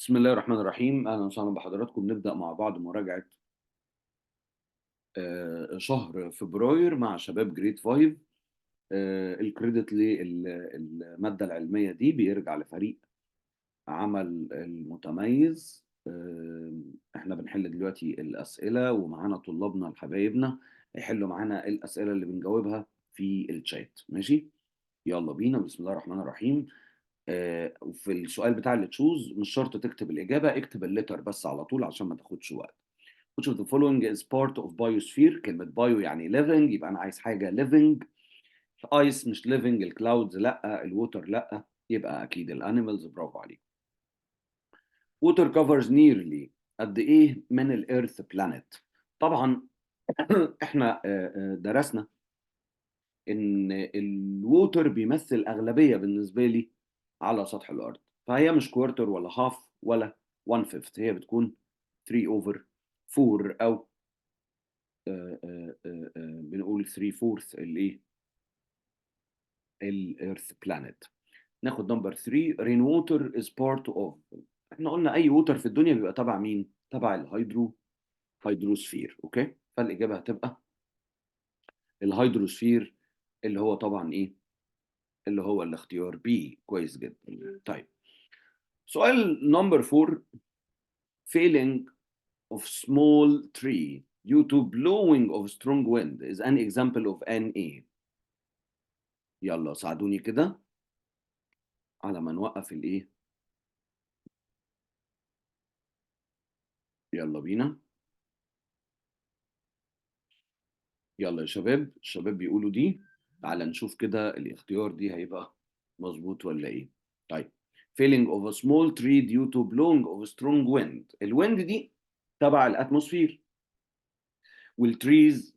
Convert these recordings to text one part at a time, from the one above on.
بسم الله الرحمن الرحيم. اهلا وسهلا بحضراتكم. نبدا مع بعض مراجعه شهر فبراير مع شباب جريد 5. الكريدت للماده العلميه دي بيرجع لفريق عمل المتميز. احنا بنحل دلوقتي الاسئله ومعانا طلابنا الحبايبنا يحلوا معانا الاسئله اللي بنجاوبها في الشات. ماشي، يلا بينا. بسم الله الرحمن الرحيم. وفي السؤال بتاع اللي تشوز مش شرط تكتب الإجابة، اكتب الليتر بس على طول عشان ما تاخدش وقت. Which of the following is part of biosphere؟ كلمة بايو يعني living، يبقى أنا عايز حاجة living. ايس مش living، الكلاودز لا، الووتر لا، يبقى أكيد الانيمالز. برافو عليك. water covers nearly قد إيه من الإيرث بلانيت؟ طبعا احنا درسنا ان الووتر بيمثل اغلبيه بالنسبه لي على سطح الارض، فهي مش كوارتر ولا هاف ولا 1 فيفث، هي بتكون 3 اوفر 4 او بنقول 3 فورث الايه الارث بلانيت. ناخد نمبر 3. رين ووتر از بارت اوف. احنا قلنا اي ووتر في الدنيا بيبقى تبع مين؟ تبع هيدروسفير. اوكي، فالاجابه هتبقى الهيدروسفير، اللي هو طبعا ايه؟ اللي هو الاختيار بي. كويس جدا. طيب، سؤال نمبر 4. Failing of small tree due to blowing of strong wind is an example of an A. يلا ساعدوني كده على ما نوقف الايه. يلا بينا، يلا يا شباب. الشباب بيقولوا دي. تعال نشوف كده الاختيار دي هيبقى مظبوط ولا ايه. طيب، failing of a small tree due to blowing of strong wind. الويند دي تبع الاتموسفير، والتريز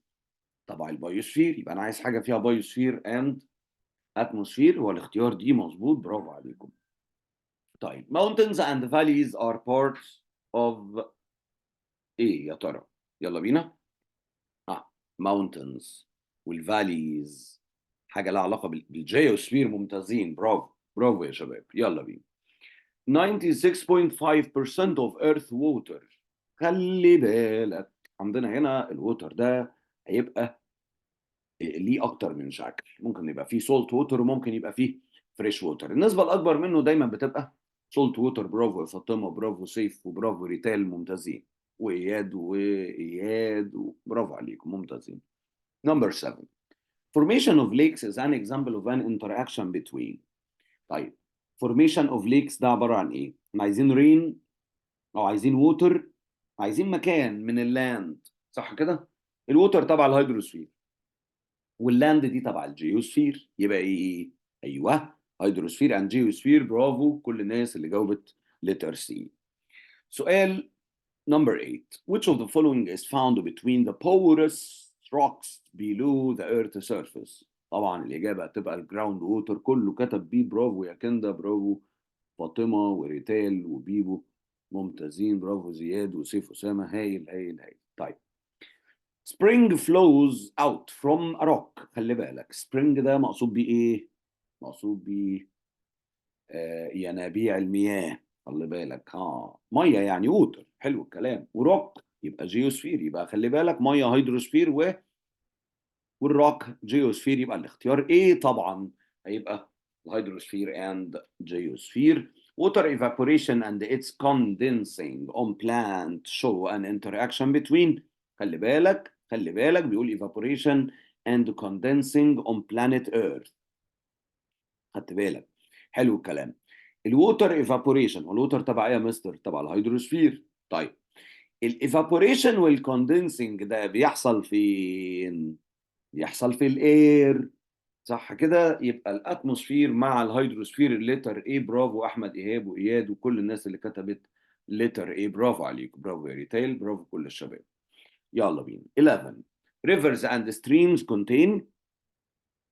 تبع البايوسفير، يبقى انا عايز حاجه فيها بايوسفير اند اتموسفير. هو الاختيار دي مظبوط، برافو عليكم. طيب، mountains and valleys are parts of ايه يا ترى؟ يلا بينا. mountains والفاليز حاجه لها علاقه بالجيوسفير. ممتازين، برافو برافو يا شباب. يلا بينا. 96.5% of earth water. خلي بالك، عندنا هنا الووتر ده هيبقى ليه اكتر من شكل. ممكن يبقى فيه سولت ووتر وممكن يبقى فيه فريش ووتر. النسبه الاكبر منه دايما بتبقى سولت ووتر. برافو يا فاطمه، برافو سيف، وبرافو ريتال. ممتازين. واياد برافو عليكم، ممتازين. نمبر 7. Formation of lakes is an example of an interaction between. طيب، formation of lakes ده عباره عن ايه؟ احنا عايزين رين او عايزين ووتر، عايزين مكان من اللاند، صح كده؟ الووتر تبع الهيدروسفير واللاند دي تبع الجيوسفير، يبقى ايه؟ ايوه، هيدروسفير اند جيوسفير. برافو كل الناس اللي جاوبت لتر سي. سؤال number 8. Which of the following is found between the porous rocks below the earth's surface؟ طبعا الإجابة هتبقى الجراوند ووتر. كله كتب بيه. برافو يا كندا، برافو فاطمة وريتال وبيبو، ممتازين. برافو زياد وسيف أسامة، هايل هايل هايل. طيب، spring flows out from a rock. خلي بالك spring ده مقصود بيه ايه؟ مقصود بيه ينابيع المياه. خلي بالك، ميه يعني ووتر. حلو الكلام. وروك يبقى جيوسفير، يبقى خلي بالك ميه هيدروسفير والروك جيوسفير. يبقى الاختيار ايه طبعا هيبقى الهيدروسفير اند جيوسفير. Water evaporation and its condensing on plant show an interaction between. خلي بالك خلي بالك، بيقول evaporation and condensing on planet Earth. خدت بالك؟ حلو الكلام. الووتر ايفابوريشن، والووتر تبع ايه يا مستر؟ تبع الهيدروسفير. طيب، الايفابوريشن والكوندنسنج ده بيحصل فين؟ بيحصل في الاير، صح كده؟ يبقى الاتموسفير مع الهيدروسفير الليتر ايه. برافو احمد ايهاب واياد وكل الناس اللي كتبت لتر ايه. برافو عليكم، برافو يا ريتيل، برافو كل الشباب. يلا بينا. 11. rivers and streams contain.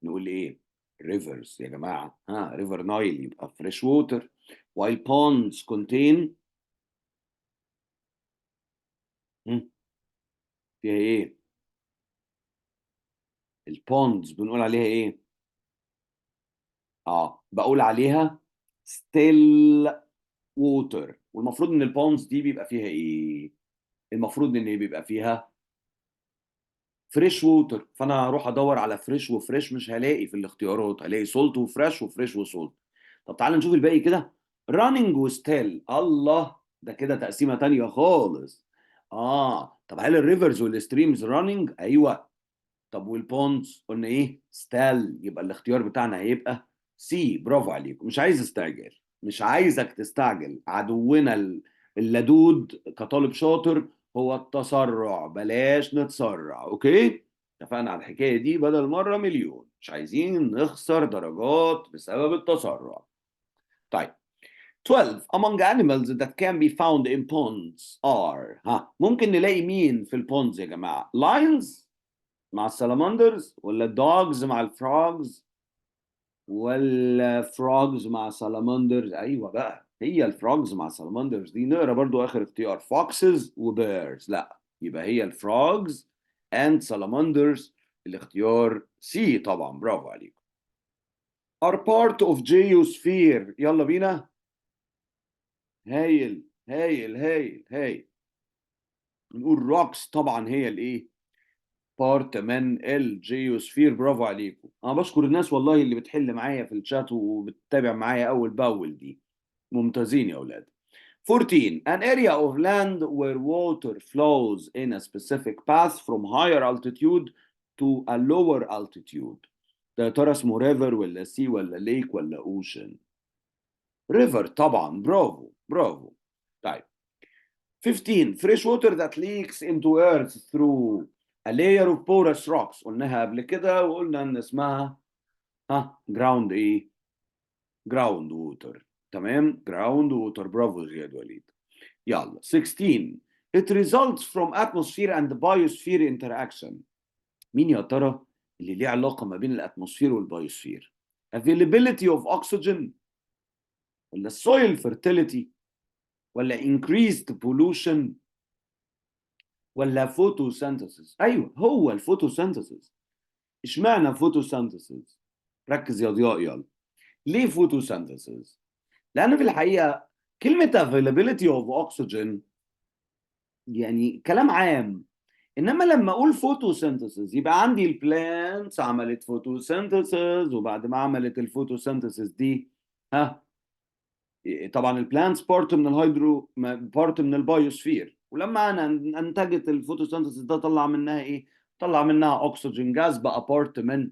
نقول ايه؟ rivers يا جماعه. ريفر نايل يبقى فريش ووتر. while ponds contain. فيها ايه؟ البوندز بنقول عليها ايه؟ بقول عليها still ووتر، والمفروض ان البونز دي بيبقى فيها ايه؟ المفروض ان بيبقى فيها فريش ووتر، فانا هروح ادور على فريش وفريش، مش هلاقي في الاختيارات، هلاقي سولت وفريش وفريش وسولت. طب تعال نشوف الباقي كده. رانينج وستيل، الله، ده كده تقسيمه تانية خالص. طب هل الريفرز والستريمز رانينج؟ ايوه. طب والبونز قلنا ايه؟ ستال، يبقى الاختيار بتاعنا هيبقى سي. برافو عليكم، مش عايز استعجل، مش عايزك تستعجل. عدونا اللدود كطالب شاطر هو التسرع، بلاش نتسرع. اوكي، اتفقنا على الحكايه دي بدل مره مليون، مش عايزين نخسر درجات بسبب التسرع. طيب 12 among animals that can be found in ponds are، ممكن نلاقي مين في البونز يا جماعه؟ lions مع السلامندرز، ولا الدوجز مع الفروجز، ولا فروجز مع سلامندرز؟ ايوه بقى، هي الفروجز مع سلامندرز دي. نقرا برضو اخر اختيار، فوكسز وبيرز. لا، يبقى هي الفروجز اند سلامندرز. الاختيار سي طبعا، برافو عليكم. are part of geosphere، يلا بينا. هايل هايل هايل هايل. نقول روكس طبعا هي الايه؟ بارت من الجيوسفير. برافو عليكم. انا بشكر الناس والله اللي بتحل معايا في الشات وبتتابع معايا اول باول دي، ممتازين يا اولاد. 14 an area of land where water flows in a specific path from higher altitude to a lower altitude. ده يا ترى اسمه ريفر ولا سي ولا ليك ولا اوشن؟ ريفر طبعا، برافو برافو. طيب 15 fresh water that leaks into earth through a layer of porous rocks، قلناها قبل كده وقلنا ان اسمها جراوند ايه؟ جراوند ووتر. تمام، جراوند ووتر. برافو زياد وليد. يلا 16 it results from atmosphere and biosphere interaction. مين يا ترى اللي ليه علاقة ما بين الاتموسفير والبايوسفير؟ availability of oxygen، ولا soil fertility، ولا increased pollution، ولا فوتوسينثيسيس؟ ايوه هو الفوتوسينثيسيس. اشمعنى فوتوسينثيسيس؟ ركز يا ضياء يلا. ليه فوتوسينثيسيس؟ لان في الحقيقه كلمه availability of oxygen يعني كلام عام، انما لما اقول فوتوسينثيسيس يبقى عندي البلانتس عملت فوتوسينثيسيس، وبعد ما عملت الفوتوسينثيسيس دي ها طبعا البلانتس بارت من الهيدرو، بارت من البايوسفير، ولما انا انتجت الفوتوسينثيسيس ده طلع منها ايه؟ طلع منها اكسجين جاز، بقى بارت من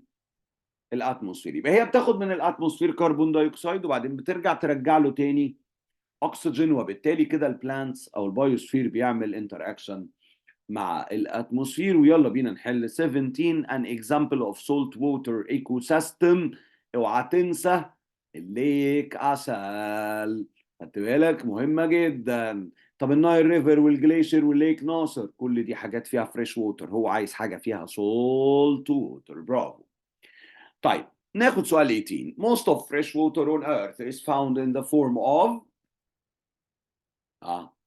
الاتموسفير. يبقى هي بتاخد من الاتموسفير كربون دايوكسيد وبعدين ترجع له تاني اكسجين، وبالتالي كده البلانتس او البايوسفير بيعمل انتر اكشن مع الاتموسفير. ويلا بينا نحل 17 an example of salt water ecosystem. اوعى تنسى الليك عسل، خدت بالك؟ مهمة جدا. طب النايل ريفر والجليشير والليك ناصر، كل دي حاجات فيها فريش ووتر، هو عايز حاجة فيها سولت ووتر. برافو. طيب ناخد سؤال 18 most of fresh water on earth is found in the form of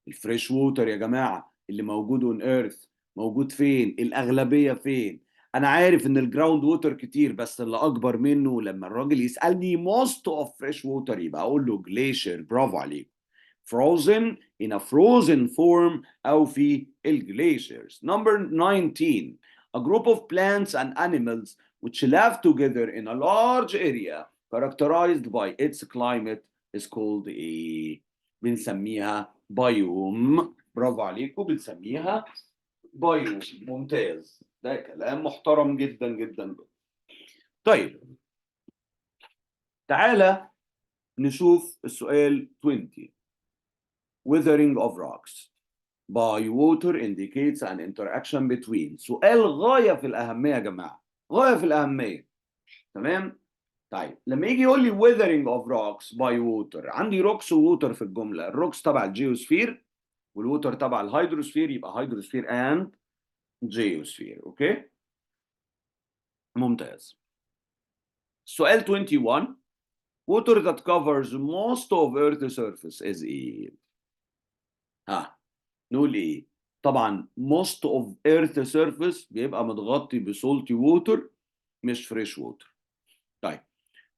الفريش ووتر يا جماعه اللي موجود اون ايرث موجود فين؟ الاغلبيه فين؟ انا عارف ان الجراوند ووتر كتير، بس اللي اكبر منه لما الراجل يسالني موست اوف فريش ووتر يبقى اقول له جليشير. برافو عليك. frozen in a frozen form او في الجليشيرز. number 19 a group of plants and animals which live together in a large area characterized by its climate is called a، بنسميها بايوم. برافو عليكم، بنسميها بايوم. ممتاز، ده كلام محترم جدا جدا. طيب تعالى نشوف السؤال 20 weathering of rocks by water indicates an interaction between. سؤال غاية في الأهمية يا جماعة، غاية في الأهمية. تمام. طيب لما يجي يقول لي weathering of rocks by water، عندي روكس ووتر في الجملة. الروكس تبع الجيوسفير والووتر تبع الهيدروسفير، يبقى هيدروسفير اند جيوسفير. اوكي ممتاز. سؤال 21 water that covers most of earth's surface is ايه؟ نقول ايه؟ طبعا most of earth's surface بيبقى متغطي بسولتي ووتر مش فريش ووتر. طيب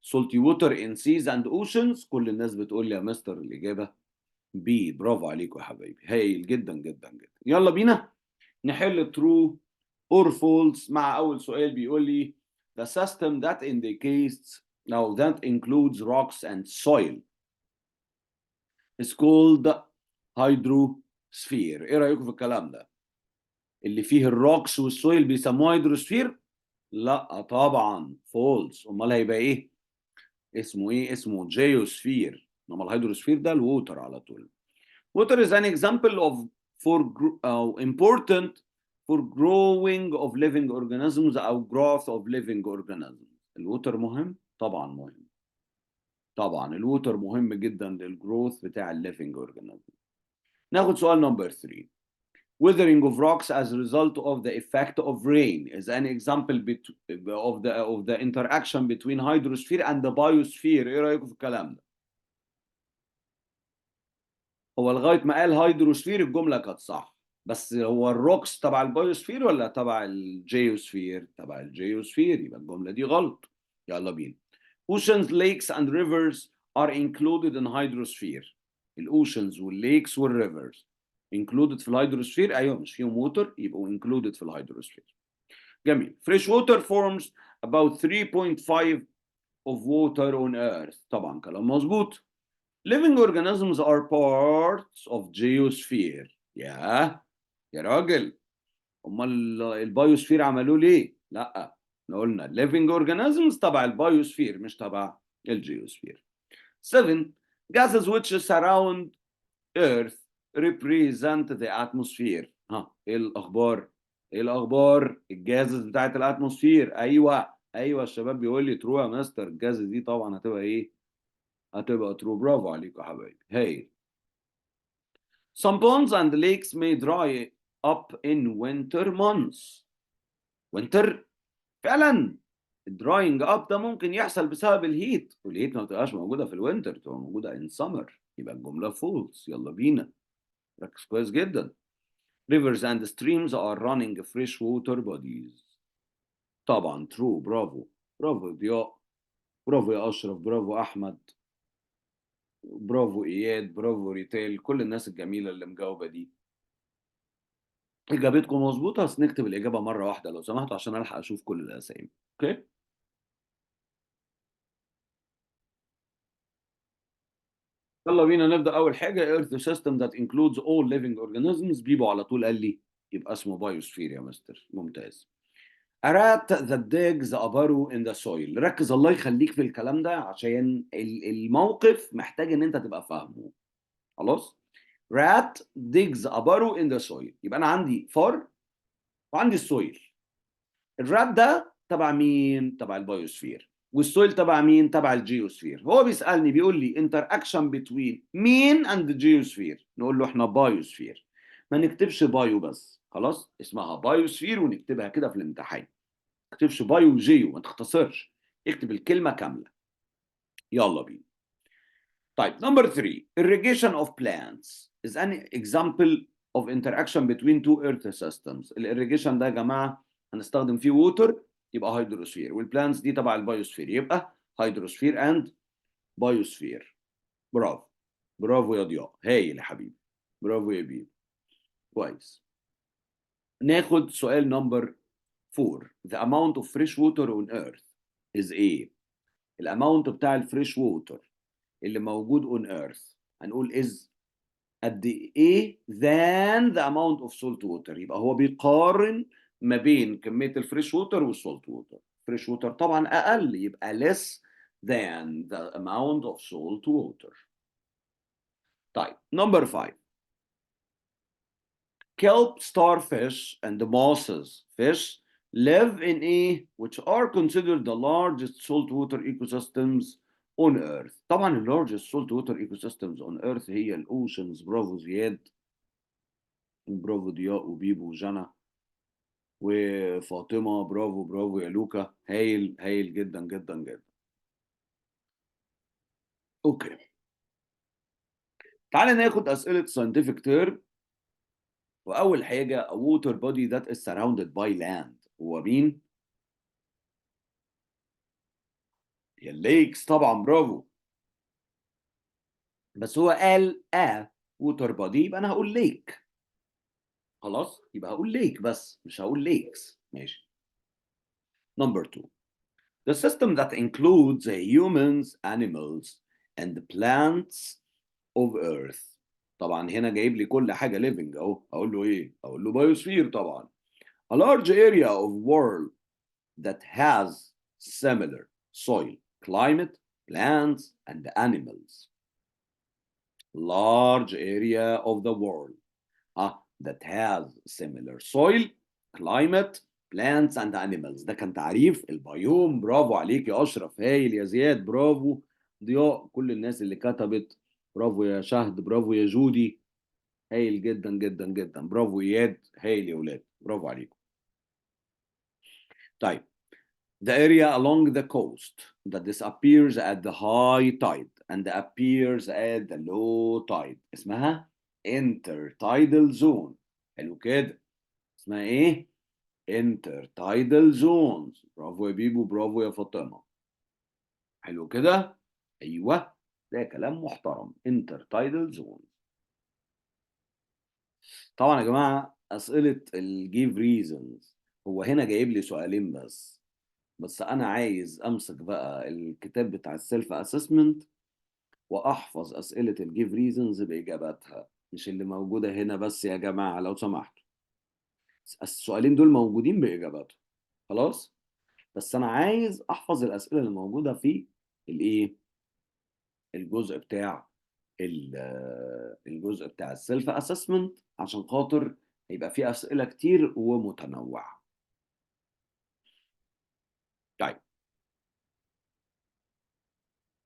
salty water in seas and oceans، كل الناس بتقول لي يا مستر الإجابة بي. برافو عليكم يا حبايبي، هايل جدا جدا جدا. يلا بينا نحل true or false مع أول سؤال. بيقول لي the system that indicates now that includes rocks and soil is called hydrosphere. إيه رأيكم في الكلام ده؟ اللي فيه الروكس والسويل بيسموه هيدروسفير؟ لا طبعا false. أمال هيبقى إيه؟ اسمه إيه؟ اسمه جيوسفير. إنما الهيدروسفير ده الووتر على طول. Water is an example of important for growing of living organisms أو growth of living organisms. الووتر مهم؟ طبعا مهم. طبعا الووتر مهم جدا للجروث بتاع الليفنج اورجانيزم. ناخد سؤال نمبر 3. Weathering of rocks as a result of the effect of rain is an example of the interaction between hydrosphere and the biosphere. ايه رأيكم في الكلام ده؟ هو لغايه ما قال هيدروسفير الجمله كانت صح، بس هو الروكس تبع البايوسفير ولا تبع الجيوسفير؟ تبع الجيوسفير، يبقى الجمله دي غلط. يلا بينا. Oceans, lakes and rivers are included in hydrosphere. الاوشنز والليكس والريفرز included في الهيدروسفير. ايوه مش فيهم ووتر، يبقوا included في الهيدروسفير. جميل. Fresh water forms about 3.5 of water on earth. طبعا كلام مظبوط. Living organisms are parts of geosphere. يا راجل، امال البايوسفير عملوه ليه؟ لا، احنا قلنا living organisms تبع البايوسفير مش تبع الجيوسفير. 7. Gases which surround Earth represent the atmosphere. ايه الاخبار؟ ايه الاخبار؟ الجازز بتاعت الاتموسفير. ايوه الشباب بيقول لي ترو يا مستر. الجازز دي طبعا هتبقى ايه؟ هتبقى ترو. برافو عليكم يا حبايبي، هايل. Some ponds and lakes may dry up in winter months. winter فعلا. الدراينج اب ده ممكن يحصل بسبب الهيت، والهيت ما بتبقاش موجوده في الوينتر، تبقى موجوده ان سمر. يبقى الجمله فولس. يلا بينا، ركز كويس جدا. Rivers and streams are running fresh water bodies. طبعا true. برافو. برافو ضياء، برافو يا اشرف، برافو احمد، برافو اياد، برافو ريتيل، كل الناس الجميله اللي مجاوبه دي. اجابتكم مظبوطه، بس نكتب الاجابه مره واحده لو سمحتوا عشان الحق اشوف كل الاسامي. اوكي. يلا بينا نبدا. اول حاجه earth system that includes all living organisms. بيبو على طول قال لي يبقى اسمه بايوسفير يا مستر. ممتاز. A rat that digs a burrow in the soil. ركز الله يخليك في الكلام ده عشان الموقف محتاج ان انت تبقى فاهمه. خلاص. rat digs a burrow in the soil. يبقى انا عندي فار وعندي السويل. الرات ده تبع مين؟ تبع البايوسفير. والسويل تبع مين؟ تبع الجيوسفير. هو بيسألني بيقول لي انتر اكشن بتوين مين اند جيوسفير. نقول له احنا بايوسفير. ما نكتبش بايو بس، خلاص اسمها بايوسفير ونكتبها كده في الامتحان. ما تكتبش بايو وجيو، ما تختصرش، اكتب الكلمة كاملة. يلا بينا. طيب نمبر 3. irrigation of plants is an example of interaction between two earth systems. الirrigation ده يا جماعة هنستخدم فيه ووتر، يبقى هيدروسفير، والبلانتس دي تبع البايوسفير، يبقى هيدروسفير اند بايوسفير. برافو. برافو يا ضياء، هايل يا حبيبي، برافو يا بيبي، كويس. ناخد سؤال نمبر 4. The amount of fresh water on earth is ايه؟ الاماونت بتاع الفريش ووتر اللي موجود on earth هنقول is قد ايه than the amount of salt water. يبقى هو بيقارن ما بين كمية الفريش ووتر والسولت ووتر. فريش ووتر طبعا اقل، يبقى less than the amount of salt water. طيب نمبر 5. kelp, starfish and mosses fish live in a which are considered the largest saltwater ecosystems on earth. طبعا ال largest saltwater ecosystems on earth هي الاوشنز. برافو زياد، برافو ضياء وبيبو وجنى وفاطمه. برافو برافو يا لوكا، هايل هايل جدا جدا جدا. اوكي، تعالى ناخد اسئله scientific term. واول حاجه a water body that is surrounded by land هو مين؟ هي الليكس طبعا. برافو. بس هو قال ووتر بادي يبقى انا هقول ليك. خلاص يبقى هقول ليك بس مش هقول ليكس. ماشي. Number 2. The system that includes humans, animals, and plants of Earth. طبعا هنا جايب لي كل حاجة living اهو. اقول له ايه؟ اقول له biosphere طبعا. A large area of world that has similar soil, climate, plants, and animals. Large area of the world that has similar soil, climate, plants and animals. ده كان تعريف البيوم. برافو عليك يا أشرف، هايل يا زياد، برافو ضياء، كل الناس اللي كتبت، برافو يا شهد، برافو يا جودي، هايل جدا جدا جدا، برافو إياد، هايل يا ولاد، برافو عليكم. طيب the area along the coast that disappears at the high tide and appears at the low tide اسمها intertidal zone. حلو كده. اسمها ايه؟ intertidal zones. برافو يا بيبو، برافو يا فاطمة. حلو كده. ايوه ده كلام محترم. intertidal zones. طبعا يا جماعة أسئلة الجيف ريزونز هو هنا جايب لي سؤالين بس انا عايز امسك بقى الكتاب بتاع السيلف اسسمنت واحفظ اسئله الجيف ريزونز باجاباتها، مش اللي موجوده هنا بس يا جماعه لو سمحتوا. السؤالين دول موجودين باجاباتهم. خلاص. بس انا عايز احفظ الاسئله اللي موجوده في الايه، الجزء بتاع الجزء بتاع السيلف اسسمنت، عشان خاطر يبقى فيه اسئله كتير ومتنوعه.